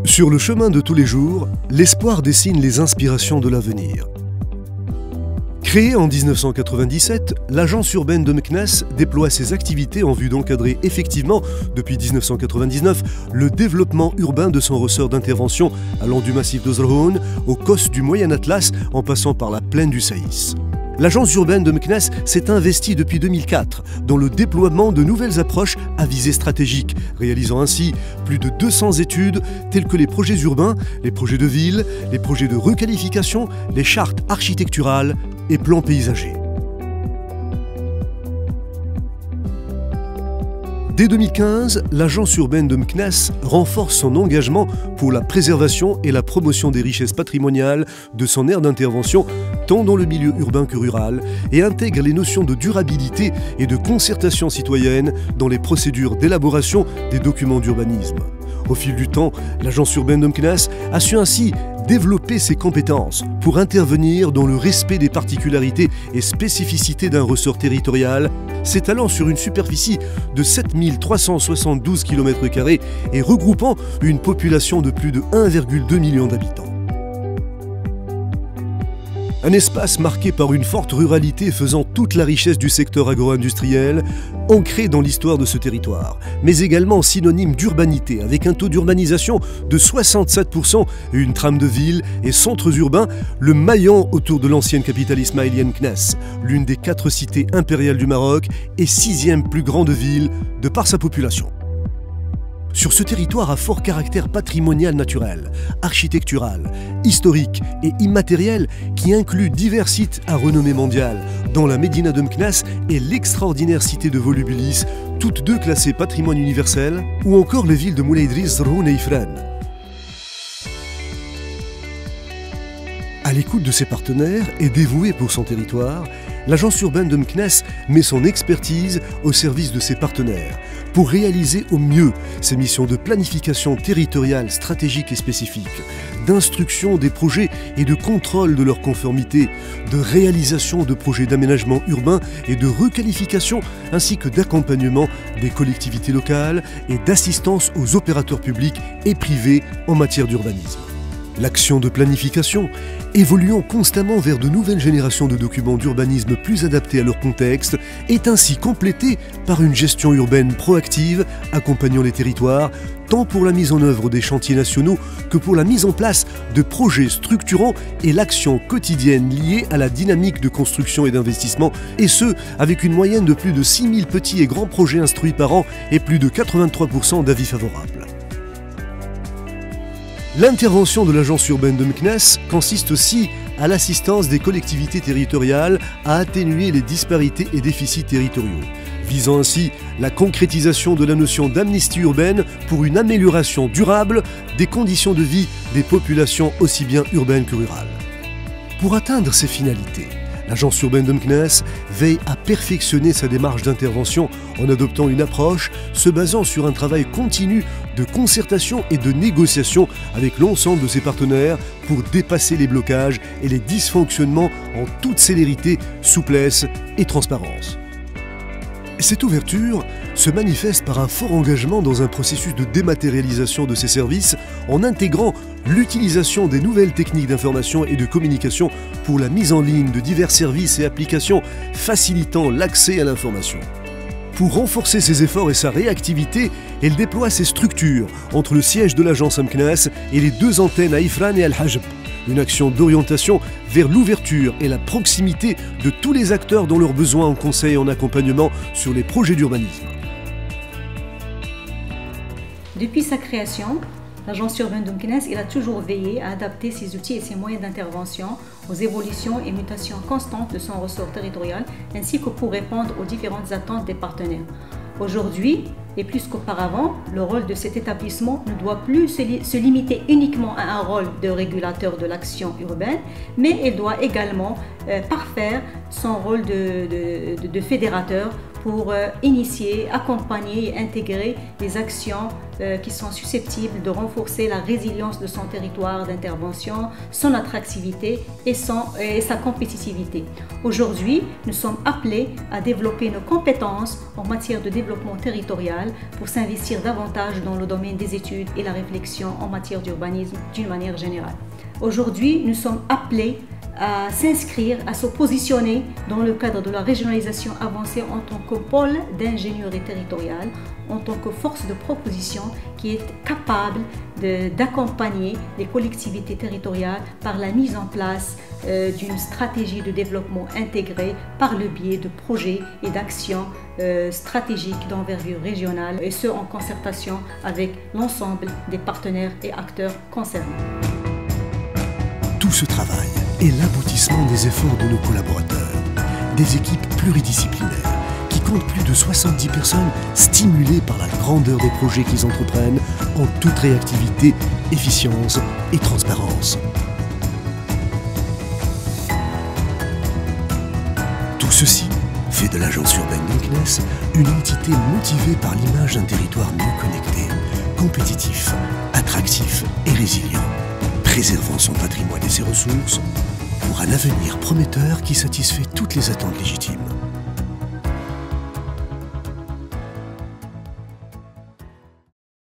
Sur le chemin de tous les jours, l'espoir dessine les inspirations de l'avenir. Créée en 1997, l'agence urbaine de Meknès déploie ses activités en vue d'encadrer effectivement, depuis 1999, le développement urbain de son ressort d'intervention allant du massif de Zrhoun aux côtes du Moyen Atlas en passant par la plaine du Saïs. L'agence urbaine de Meknès s'est investie depuis 2004 dans le déploiement de nouvelles approches à visée stratégique, réalisant ainsi plus de 200 études telles que les projets urbains, les projets de ville, les projets de requalification, les chartes architecturales et plans paysagers. Dès 2015, l'agence urbaine de Meknès renforce son engagement pour la préservation et la promotion des richesses patrimoniales de son aire d'intervention, tant dans le milieu urbain que rural, et intègre les notions de durabilité et de concertation citoyenne dans les procédures d'élaboration des documents d'urbanisme. Au fil du temps, l'agence urbaine de Meknès a su ainsi développer ses compétences pour intervenir dans le respect des particularités et spécificités d'un ressort territorial, s'étalant sur une superficie de 7372 km² et regroupant une population de plus de 1,2 million d'habitants. Un espace marqué par une forte ruralité faisant toute la richesse du secteur agro-industriel, ancré dans l'histoire de ce territoire, mais également synonyme d'urbanité, avec un taux d'urbanisation de 67% et une trame de villes et centres urbains, le maillant autour de l'ancienne capitale ismaélienne Meknès, l'une des 4 cités impériales du Maroc et 6e plus grande ville de par sa population. Sur ce territoire à fort caractère patrimonial naturel, architectural, historique et immatériel qui inclut divers sites à renommée mondiale, dont la Médina de Meknès et l'extraordinaire cité de Volubilis, toutes deux classées patrimoine universel, ou encore les villes de Moulay Idriss, Zrhoun et Ifrane. À l'écoute de ses partenaires et dévouée pour son territoire, l'agence urbaine de Meknès met son expertise au service de ses partenaires pour réaliser au mieux ses missions de planification territoriale stratégique et spécifique, d'instruction des projets et de contrôle de leur conformité, de réalisation de projets d'aménagement urbain et de requalification, ainsi que d'accompagnement des collectivités locales et d'assistance aux opérateurs publics et privés en matière d'urbanisme. L'action de planification, évoluant constamment vers de nouvelles générations de documents d'urbanisme plus adaptés à leur contexte, est ainsi complétée par une gestion urbaine proactive accompagnant les territoires, tant pour la mise en œuvre des chantiers nationaux que pour la mise en place de projets structurants et l'action quotidienne liée à la dynamique de construction et d'investissement, et ce, avec une moyenne de plus de 6000 petits et grands projets instruits par an et plus de 83% d'avis favorables. L'intervention de l'agence urbaine de Meknès consiste aussi à l'assistance des collectivités territoriales à atténuer les disparités et déficits territoriaux, visant ainsi la concrétisation de la notion d'amnistie urbaine pour une amélioration durable des conditions de vie des populations aussi bien urbaines que rurales. Pour atteindre ces finalités, l'agence urbaine de Meknès veille à perfectionner sa démarche d'intervention en adoptant une approche se basant sur un travail continu de concertation et de négociation avec l'ensemble de ses partenaires pour dépasser les blocages et les dysfonctionnements en toute célérité, souplesse et transparence. Cette ouverture se manifeste par un fort engagement dans un processus de dématérialisation de ces services en intégrant l'utilisation des nouvelles techniques d'information et de communication pour la mise en ligne de divers services et applications facilitant l'accès à l'information. Pour renforcer ses efforts et sa réactivité, elle déploie ses structures entre le siège de l'agence à Meknès et les 2 antennes à Ifrane et Al-Hajb. Une action d'orientation vers l'ouverture et la proximité de tous les acteurs dans leurs besoins en conseil et en accompagnement sur les projets d'urbanisme. Depuis sa création, l'agence urbaine de Meknès a toujours veillé à adapter ses outils et ses moyens d'intervention aux évolutions et mutations constantes de son ressort territorial, ainsi que pour répondre aux différentes attentes des partenaires. Aujourd'hui, et plus qu'auparavant, le rôle de cet établissement ne doit plus se limiter uniquement à un rôle de régulateur de l'action urbaine, mais il doit également parfaire son rôle de fédérateur pour initier, accompagner et intégrer les actions qui sont susceptibles de renforcer la résilience de son territoire d'intervention, son attractivité et sa compétitivité. Aujourd'hui, nous sommes appelés à développer nos compétences en matière de développement territorial pour s'investir davantage dans le domaine des études et la réflexion en matière d'urbanisme d'une manière générale. Aujourd'hui, nous sommes appelés à s'inscrire, à se positionner dans le cadre de la régionalisation avancée en tant que pôle d'ingénierie territoriale, en tant que force de proposition qui est capable d'accompagner les collectivités territoriales par la mise en place d'une stratégie de développement intégrée par le biais de projets et d'actions stratégiques d'envergure régionale, et ce en concertation avec l'ensemble des partenaires et acteurs concernés. Tout ce travail est l'aboutissement des efforts de nos collaborateurs, des équipes pluridisciplinaires qui comptent plus de 70 personnes stimulées par la grandeur des projets qu'ils entreprennent en toute réactivité, efficience et transparence. Tout ceci fait de l'agence urbaine de Meknès une entité motivée par l'image d'un territoire mieux connecté, compétitif, attractif et résilient, préservant son patrimoine et ses ressources pour un avenir prometteur qui satisfait toutes les attentes légitimes.